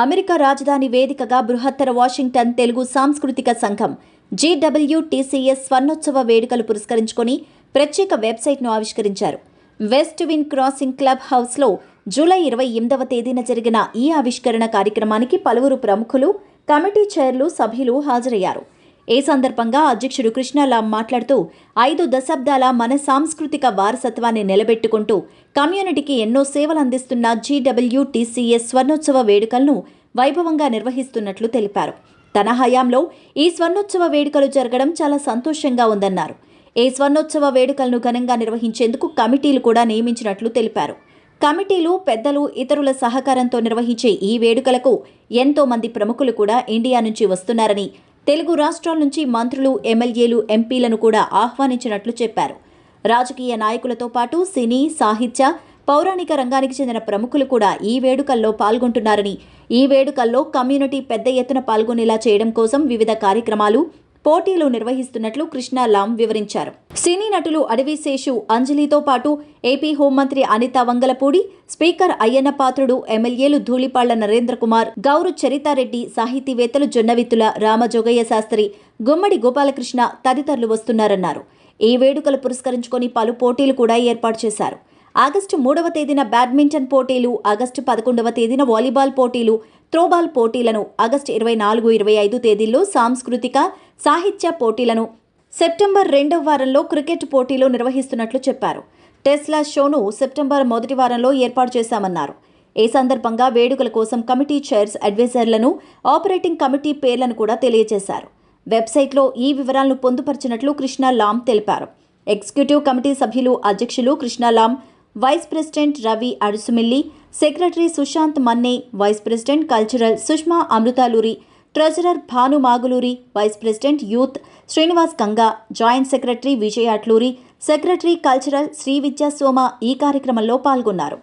America రాజధాని వేదికగా బృహత్తర వాషింగ్టన్ తెలుగు సాంస్కృతిక సంఘం GWTCS స్వర్ణోత్సవ వేడుకలు పురస్కరించుకొని ప్రత్యేక వెబ్సైట్ను ఆవిష్కరించారు. వెస్ట్ విన్ క్రాసింగ్ క్లబ్ హౌస్లో జూలై 28వ తేదీన జరిగిన ఈ ఆవిష్కరణ కార్యక్రమానికి పలువురు ప్రముఖులు, కమిటీ చైర్లు, సభ్యులు హాజరయ్యారు. ఈ సందర్భంగా అధ్యక్షుడు కృష్ణాలాం మాట్లాడుతూ 5 దశాబ్దాల మన సాంస్కృతిక వారసత్వాన్ని నిలబెట్టుకుంటూ కమ్యూనిటీకి ఎన్నో సేవలు అందిస్తున్న GWTCS స్వర్ణోత్సవ వేడుకలను వైభవంగా నిర్వహిస్తున్నట్లు తెలిపారు. తన హయాంలో ఈ స్వర్ణోత్సవ వేడుకలు జరగడం చాలా సంతోషంగా ఉందన్నారు. ఈ స్వర్ణోత్సవ వేడుకలను ఘనంగా నిర్వహించేందుకు కమిటీలు కూడా నియమించినట్లు తెలిపారు. కమిటీలు, పెద్దలు, ఇతరుల సహకారంతో నిర్వహించే ఈ వేడుకలకు ఎంతో మంది ప్రముఖులు కూడా ఇండియా నుంచి వస్తున్నారని, తెలుగు రాష్ట్రాల నుంచి మంత్రులు, ఎమ్మెల్యేలు, ఎంపీలను కూడా ఆహ్వానించినట్లు చెప్పారు. రాజకీయ నాయకులతో పాటు సినీ, సాహిత్య, పౌరాణిక రంగానికి చెందిన ప్రముఖులు కూడా ఈ వేడుకల్లో పాల్గొంటున్నారని, ఈ వేడుకల్లో కమ్యూనిటీ పెద్ద ఎత్తున పాల్గొనేలా చేయడం కోసం వివిధ కార్యక్రమాలు, పోటీలు నిర్వహిస్తున్నట్లు కృష్ణాలాం వివరించారు. సినీ నటులు అడవిశేషు, అంజలితో పాటు ఏపీ హోంమంత్రి అనిత వంగలపూడి, స్పీకర్ అయ్యన్న పాత్రుడు, ఎమ్మెల్యేలు ధూళిపాళ్ల నరేంద్ర కుమార్, గౌరు చరితారెడ్డి, సాహితీవేత్తలు జొన్నవిత్తుల రామజోగయ్య శాస్త్రి, గుమ్మడి గోపాలకృష్ణ తదితరులు వస్తున్నారన్నారు. ఈ వేడుకలు పురస్కరించుకొని పలు పోటీలు కూడా ఏర్పాటు చేశారు. ఆగస్టు 3వ తేదీన బ్యాడ్మింటన్ పోటీలు, ఆగస్టు 11వ తేదీన వాలీబాల్ పోటీలు, త్రోబాల్ పోటీలను, ఆగస్టు 24, 25 తేదీల్లో సాంస్కృతిక, సాహిత్య పోటీలను, సెప్టెంబర్ 2వ వారంలో క్రికెట్ పోటీలు నిర్వహిస్తున్నట్లు చెప్పారు. టెస్లా షోను సెప్టెంబర్ 1వ వారంలో ఏర్పాటు చేశామన్నారు. ఈ సందర్భంగా వేడుకల కోసం కమిటీ చైర్స్, అడ్వైజర్లను, ఆపరేటింగ్ కమిటీ పేర్లను కూడా తెలియజేశారు. వెబ్సైట్లో ఈ వివరాలను పొందుపరిచినట్లు కృష్ణాలాం తెలిపారు. ఎగ్జిక్యూటివ్ కమిటీ సభ్యులు, అధ్యక్షులు Krishnalam, vice president Ravi Adusumilli, secretary Sushant Manne, vice president cultural Sushma Amrutaluri, treasurer Bhanu Maguluri, vice president youth Srinivas Ganga, joint secretary Vijay Atluri, secretary cultural Sri Vidya Soma ఈ కార్యక్రమంలో పాల్గొన్నారు.